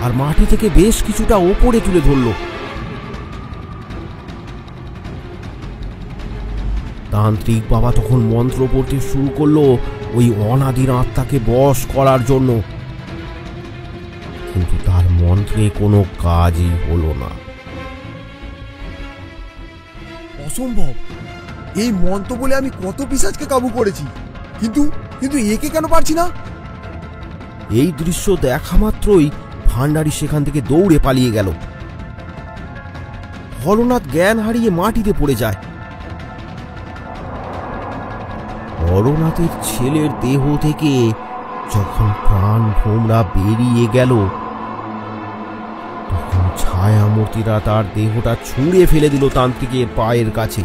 আর মাটি থেকে বেশ কিছুটা ওপরে তুলে ধরল। তান্ত্রিক বাবা তখন মন্ত্র পড়তে শুরু করলো ওই অনাদির আত্মাকে বশ করার জন্য, কিন্তু তার মন্ত্রে কোনো কাজই হলো না। অসম্ভব! এই মন্ত্র বলে আমি কত পিশাচকে কাবু করেছি, কিন্তু কিন্তু একে কেন পারছি না? এই দৃশ্য দেখা মাত্রই ভান্ডারি সেখান থেকে দৌড়ে পালিয়ে গেল। হরনাথ জ্ঞান হারিয়ে মাটিতে পড়ে যায়। হরনাথের ছেলের দেহ থেকে যখন প্রাণ ভোমরা বেরিয়ে গেল, তখন ছায়া মূর্তিরা তার দেহটা ছুঁড়ে ফেলে দিল তান্ত্রিকের পায়ের কাছে।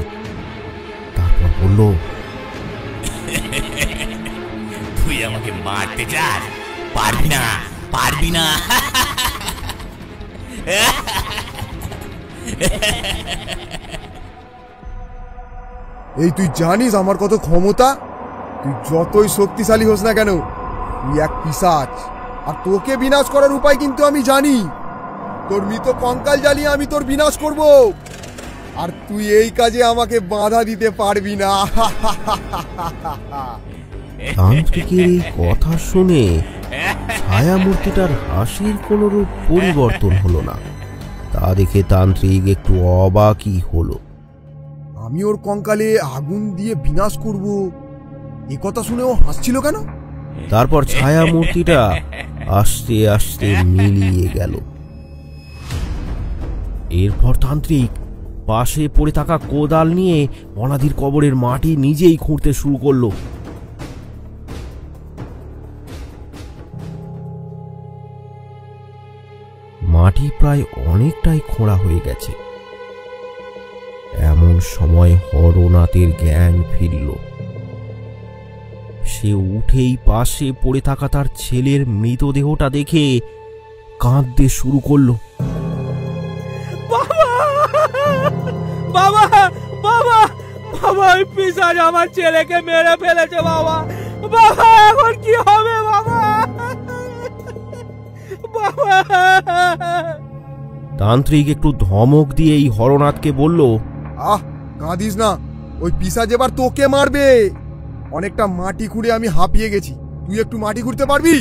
তারপর বলল, তুই আমাকে মারতে চাস? পারবি না, পারবি না। এই তুই জানিস আমার কত ক্ষমতা? তুই যতই শক্তিশালী হোস না কেন, তুই এক পিশাচ। আর তোকে বিনাশ করার উপায় কিন্তু আমি জানি। তোর মৃত কঙ্কাল জ্বালিয়ে আমি তোর বিনাশ করব, আর তুই এই কাজে আমাকে বাধা দিতে পারবি না। তান্ত্রিকের এই কথা শুনে ছায়ামূর্তিটার হাসির কোনো রূপ পরিবর্তন হলো না। তা দেখে তান্ত্রিক একটু অবাকই হলো। আমি ওর কঙ্কালে আগুন দিয়ে বিনাশ করব, এ কথা শুনে ও হাসছিল কেন? তারপর ছায়ামূর্তিটা আস্তে আস্তে মিলিয়ে গেল। এরপর তান্ত্রিক পাশে পড়ে থাকা কোদাল নিয়ে অনাদির কবরের মাটি নিজেই খুঁড়তে শুরু করলো। মাটি প্রায় অনেকটাই খোঁড়া হয়ে গেছে। এমন সময় হরনাথের জ্ঞান ফিরল। সে উঠেই পাশে পড়ে থাকা তার ছেলের মৃতদেহটা দেখে কাঁদতে শুরু করলো। বাবা বাবা বাবা বাবা, ওই পিশাচ আমার ছেলেকে মেরে ফেলেছে বাবা। বাবা এখন কি হবে বাবা? বাবা। তান্ত্রিক একটু ধমক দিয়ে এই হরনাথকে বলল, কাঁদিস না, ওই পিশাচ এবার তোকে মারবে। অনেকটা মাটি খুঁড়ে আমি হাঁপিয়ে গেছি, তুই একটু মাটি খুঁড়তে পারবি?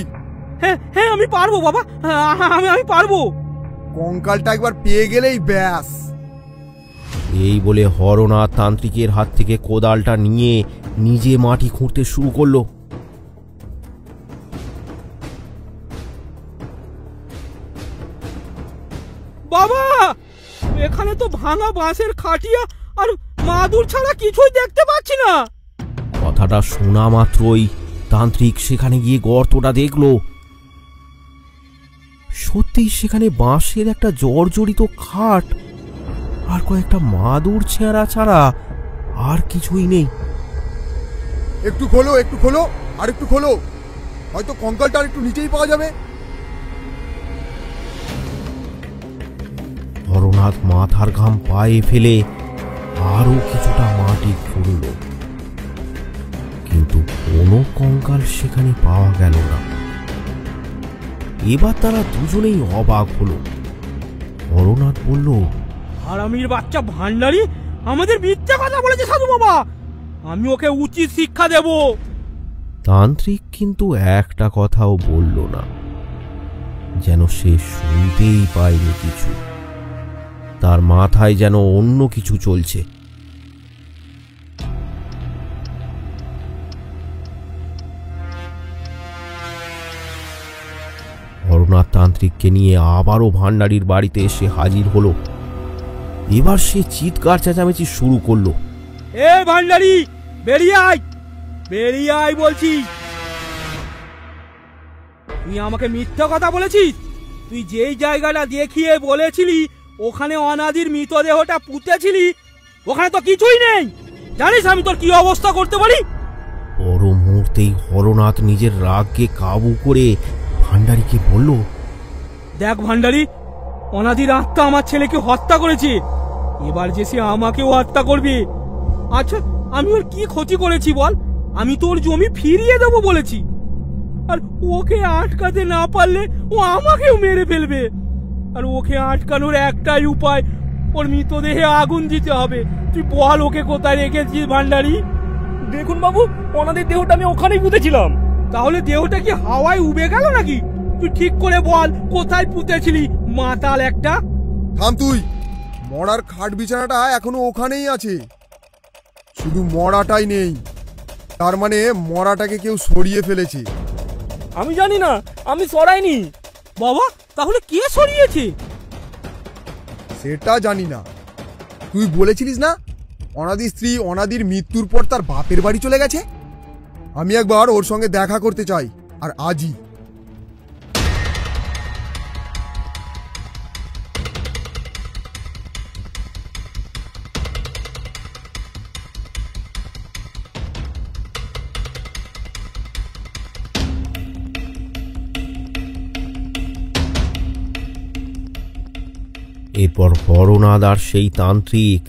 হ্যাঁ হ্যাঁ আমি পারবো বাবা, আমি পারবো। কঙ্কালটা একবার পেয়ে গেলেই ব্যাস। এই বলে হরনাথ তান্ত্রিকের হাত থেকে কোদালটা নিয়ে নিজে মাটি খুঁড়তে শুরু করলো। বাবা, এখানে তো ভাঙা বাঁশের খাটিয়া আর মাদুর ছাড়া কিছুই দেখতে পাচ্ছি না। কথাটা শোনা মাত্রই তান্ত্রিক সেখানে গিয়ে গর্তটা দেখলো। সত্যিই সেখানে বাঁশের একটা জর্জরিত খাট আর কয়েকটা মাদুর ছেঁড়া ছাড়া আর কিছুই নেই। একটু খোলো, একটু খোলো, আর একটু খোলো, হয়তো কঙ্কালটা আর একটু নিচেই পাওয়া যাবে। হরনাথ মাথার ঘাম পায়ে ফেলে আরো কিছুটা মাটি খুঁড়ল, কিন্তু কোনো কঙ্কাল সেখানে পাওয়া গেল না। এবার তারা দুজনেই অবাক হলো। হরনাথ বলল, হারামির বাচ্চা ভান্ডারি আমাদের মিথ্যা কথা বলেছে সাধু বাবা, আমি ওকে উচিত শিক্ষা দেব। তান্ত্রিক কিন্তু একটা কথাও বলল না, যেন সে শুনতেই পায়নি কিছু। তার মাথায় যেন অন্য কিছু চলছে। হরনাথ তান্ত্রিককে নিয়ে আবারও ভান্ডারির বাড়িতে এসে হাজির হলো। এবার সে চিৎকার চেঁচামেচি শুরু করলো। এ ভান্ডারি, বেরিয়ে আয়, বেরিয়ে আয় বলছি। তুই আমাকে মিথ্যা কথা বলেছিস। তুই যেই জায়গাটা দেখিয়ে বলেছিলি ওখানে অনাদির মৃতদেহটা পুঁতেছিলি, ওখানে তো কিছুই নেই। জানিস আমি তোর কি অবস্থা করতে পারি? পর মুহূর্তেই হরনাথ নিজের রাগকে কাবু করে ভান্ডারিকে বলল, দেখ ভান্ডারি, অনাদির আত্মা আমার ছেলেকে হত্যা করেছে, এবার যে সে আমাকেও হত্যা করবে। আচ্ছা আমি ওর কি ক্ষতি করেছি বল? আমি তোর জমি ফিরিয়ে দেবো বলেছি, আর ওকে আটকাতে না পারলে ও আমাকেও মেরে ফেলবে। আর ওকে আটকানোর একটাই উপায়, ওর মৃতদেহে আগুন দিতে হবে। তুই বল ওকে কোথায় রেখেছিস ভান্ডারি? দেখুন বাবু, ওনাদের দেহটা আমি ওখানেই পুঁতেছিলাম। তাহলে দেহটা কি হাওয়ায় উবে গেল নাকি? তুই ঠিক করে বল কোথায় পুঁতেছিলি, মাতাল একটা। থাম তুই, মরার খাট বিছানাটা এখনো ওখানেই আছে, শুধু মরাটাই নেই। তার মানে মরাটাকে কেউ সরিয়ে ফেলেছে। আমি জানি না, আমি সরাইনি। বাবা, তাহলে কে সরিয়েছে? সেটা জানি না। তুই বলেছিলিস না অনাদির স্ত্রী অনাদির মৃত্যুর পর তার বাপের বাড়ি চলে গেছে? আমি একবার ওর সঙ্গে দেখা করতে চাই, আর আজই। এরপর হরনাথ আর সেই তান্ত্রিক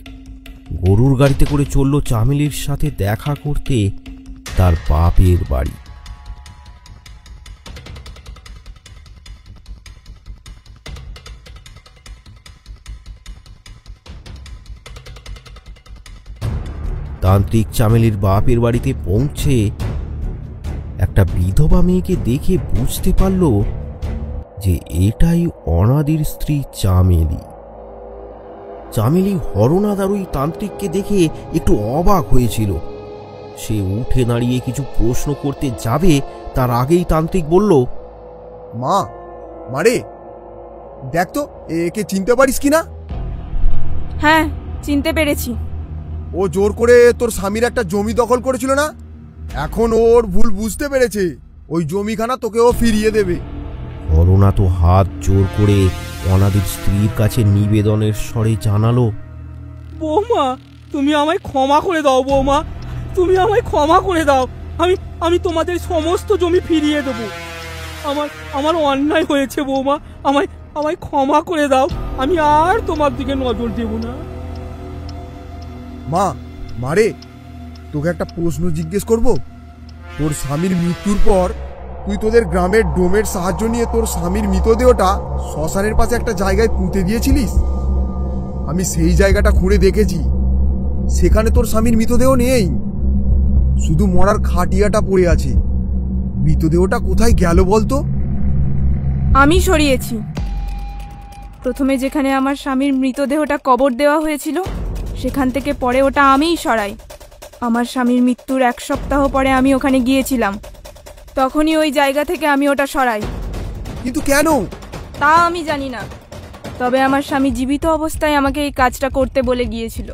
গরুর গাড়িতে করে চলল চামেলির সাথে দেখা করতে তার বাপের বাড়ি। তান্ত্রিক চামেলির বাপের বাড়িতে পৌঁছে একটা বিধবা মেয়েকে দেখে বুঝতে পারল যে এটাই অনাদির স্ত্রী চামেলি। চামেলি হরনাথ আর ওই তান্ত্রিককে দেখে একটু অবাক হয়েছিল। সে উঠে দাঁড়িয়ে কিছু প্রশ্ন করতে যাবে, তার আগেই তান্ত্রিক বলল, মা, মারে, দেখ তো একে চিনতে পারিস কিনা? হ্যাঁ, চিনতে পেরেছি। ও জোর করে তোর স্বামীর একটা জমি দখল করেছিল না? এখন ওর ভুল বুঝতে পেরেছে, ওই জমিখানা তোকে ও ফিরিয়ে দেবে। হরনাথ হাত জোর করে অনাদির স্ত্রীর কাছে নিবেদনের স্বরে জানালো, বৌমা, তুমি আমায় ক্ষমা করে দাও বৌমা, তুমি আমায় ক্ষমা করে দাও। আমি তোমাদের সমস্ত জমি ফিরিয়ে দেব। আমার অন্যায় হয়েছে বৌমা, আমায় ক্ষমা করে দাও। আমি আর তোমার দিকে নজর দেব না। মা, মারে, তোকে একটা প্রশ্ন জিজ্ঞেস করব। তোর স্বামীর মৃত্যুর পর তুই তোদের গ্রামের ডোমের সাহায্য নিয়ে তোর স্বামীর মৃতদেহটা শ্মশানের পাশে একটা জায়গায় পুঁতে দিয়েছিলিস। আমি সেই জায়গাটা খুঁড়ে দেখেছি, সেখানে তোর স্বামীর মৃতদেহ নেই, শুধু মরার খাটিয়াটা পড়ে আছে। মৃতদেহটা কোথায় গেল বলতো? আমি সরিয়েছি। প্রথমে যেখানে আমার স্বামীর মৃতদেহটা কবর দেওয়া হয়েছিল সেখান থেকে পরে ওটা আমিই সরাই। আমার স্বামীর মৃত্যুর 1 সপ্তাহ পরে আমি ওখানে গিয়েছিলাম, তখনই ওই জায়গা থেকে আমি ওটা সরাই। কিন্তু কেন তা আমি জানি না, তবে আমার স্বামী জীবিত অবস্থায় আমাকে এই কাজটা করতে বলে গিয়েছিল।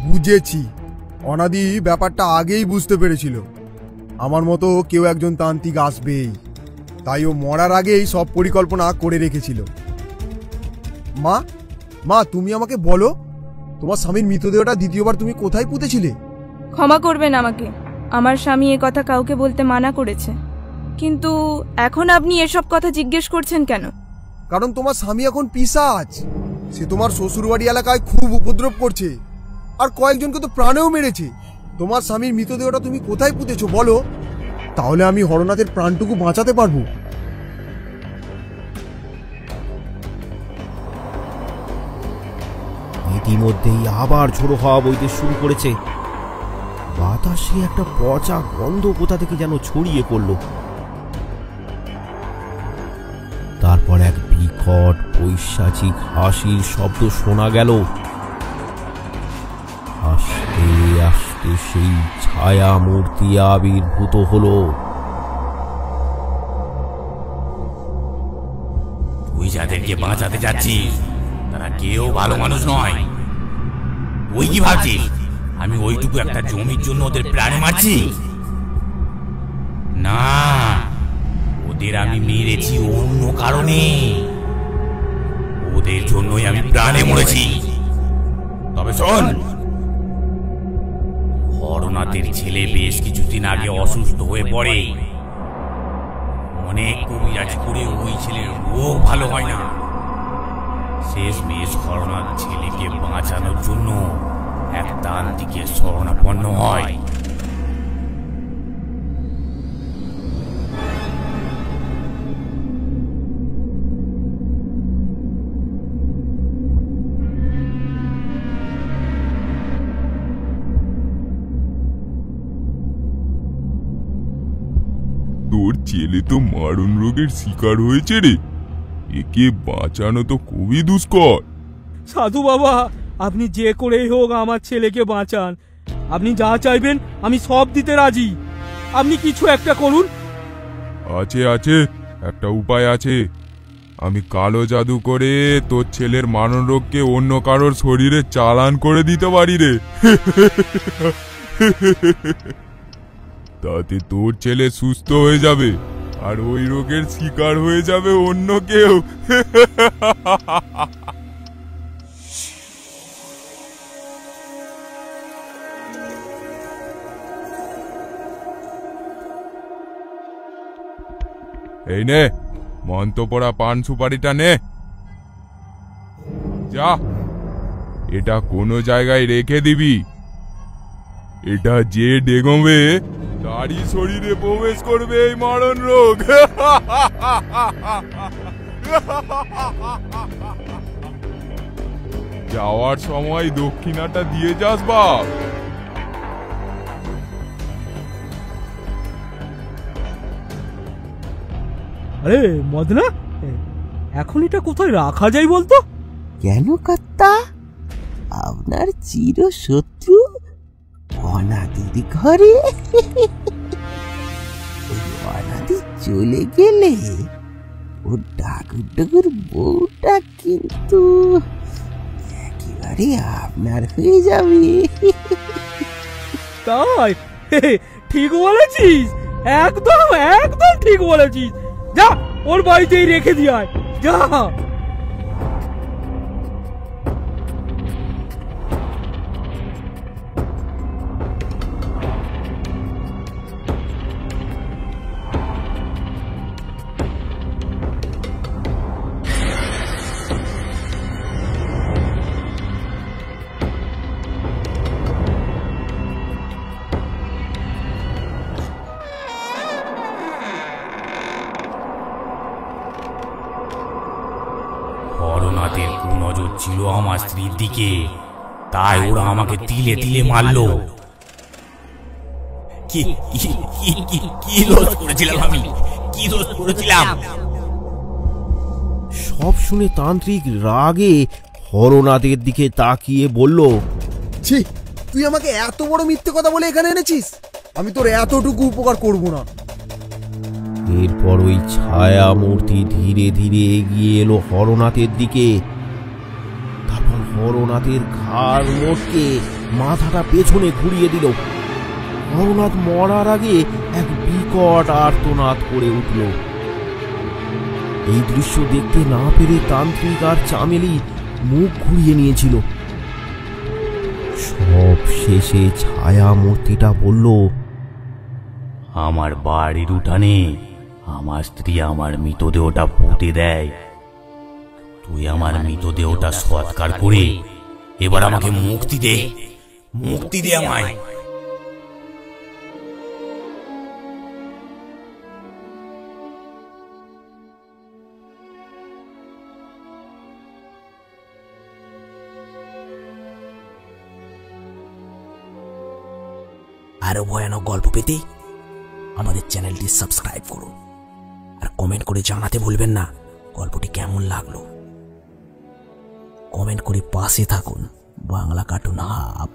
বুঝেছি, অনাদি ব্যাপারটা আগেই বুঝতে পেরেছিল। আমার মতো কেউ একজন তান্ত্রিক আসবেই, তাই ও মরার আগেই সব পরিকল্পনা করে রেখেছিল। মা, তুমি আমাকে বলো, তোমার স্বামীর মৃতদেহটা দ্বিতীয়বার তুমি কোথায় পুঁতেছিলে? ক্ষমা করবেন আমাকে, আমার স্বামী এ কথা কাউকে বলতে মানা করেছে। কিন্তু এখন আপনি এসব কথা জিজ্ঞেস করছেন কেন? কারণ তোমার স্বামী এখন পিশাচ। সে তোমার শ্বশুরবাড়ি এলাকায় খুব উপদ্রব করছে, আর কয়েকজনকে তো প্রাণেও মেরেছে। তোমার স্বামীর মৃতদেহটা তুমি কোথায় পুঁতেছো বলো, তাহলে আমি হরনাথের প্রাণটুকু বাঁচাতে পারবো। ইতিমধ্যেই আবার ঝোড়ো হাওয়া বইতে শুরু করেছে। বাতাসে একটা পচা গন্ধ কোথা থেকে যেন ছড়িয়ে পড়ল। তারপর এক বিকট পৈশাচিক হাসির শব্দ শোনা গেল। আস্তে আস্তে সেই ছায়া মূর্তি আবির্ভূত হলো। তুই যাদেরকে বাঁচাতে যাচ্ছিস তারা কেউ ভালো মানুষ নয়। ওই কি ভাবছিস আমি ওইটুকু একটা জমির জন্য ওদের প্রাণে মারছি? না, ওদের আমি মেরেছি অন্য কারণে। ওদের জন্যই আমি প্রাণে মরেছি। তবে শোন, হরনাথের ছেলে বেশ কিছুদিন আগে অসুস্থ হয়ে পড়ে। অনেক কবিরাজ করে ওই ছেলের রোগ ভালো হয় না। শেষমেশ হরনাথ ছেলেকে বাঁচানোর জন্য এক তান্ত্রিকের শরণাপন্ন হয়। তোর ছেলে তো মারণ রোগের শিকার হয়েছে রে, একে বাঁচানো তো খুবই দুষ্কর। সাধু বাবা, আপনি যে করেই হোক আমার ছেলেকে বাঁচান। আপনি যা চাইবেন আমি সব দিতে রাজি। আপনি কিছু একটা করুন। আছে, একটা উপায় আছে। আমি কালো জাদু করে তোর ছেলের মারণ রোগকে অন্য কারোর শরীরে চালান করে দিতে পারি রে। তাতে তোর ছেলে সুস্থ হয়ে যাবে, আর ওই রোগের শিকার হয়ে যাবে অন্য কেউ। এই নে, মন্ত্র পড়া পান সুপারিটা নে। যা, এটা কোনো জায়গায় রেখে দিবি। এটা যে ডেগোবে তারই শরীরে প্রবেশ করবে এই মারণ রোগ। যাওয়ার সময় দক্ষিণাটা দিয়ে যাস বাপ। আরে মদনা, এখন এটা কোথায় রাখা যায় বলতো? কেন কর্তা, আপনার চির শত্রু অনাদির ঘরে? ওই অনাদি চলে গেলে ও ডাকুর ডাকুর বউটা কিন্তু একেবারে আপনার হয়ে যাবে। তাই? ঠিক বলেছিস, একদম একদম ঠিক বলেছিস। যা, ওর বাড়িতেই রেখে দিয়ে আয়, যা। হরনাথের কুনজর ছিল আমার স্ত্রীর দিকে, তাই ওরা আমাকে তিলে তিলে মারলো। কি দোষ করেছিলাম আমি? কি দোষ করেছিলাম? সব শুনে তান্ত্রিক রাগে হরনাথের দিকে তাকিয়ে বলল, ছি, তুই আমাকে এত বড় মিথ্যে কথা বলে এখানে এনেছিস? আমি তোর এতটুকু উপকার করব না। এরপর ওই ছায়া মূর্তি ধীরে ধীরে এগিয়ে এলো হরনাথের দিকে। তারপর হরনাথের ঘাড় মোটকে মাথাটা পেছনে ঘুরিয়ে দিল। হরনাথ মরার আগে এক বিকট আর্তনাদ করে উঠল। এই দৃশ্য দেখতে না পেরে তান্ত্রিক আর চামেলি মুখ ঘুরিয়ে নিয়েছিল। সব শেষে ছায়া মূর্তিটা বলল, আমার বাড়ির উঠানে আমার স্ত্রী আমার মৃতদেহটা পুঁতে দেয়। তুই আমার মৃতদেহটা সৎকার করে এবার আমাকে মুক্তি দে, মুক্তি দে আমায়। আরো ভয়ানক গল্প পেতে আমাদের চ্যানেলটি সাবস্ক্রাইব করুন আর কমেন্ট করে জানাতে ভুলবেন না গল্পটি কেমন লাগলো। কমেন্ট করে পাশে থাকুন বাংলা কার্টুন হাব।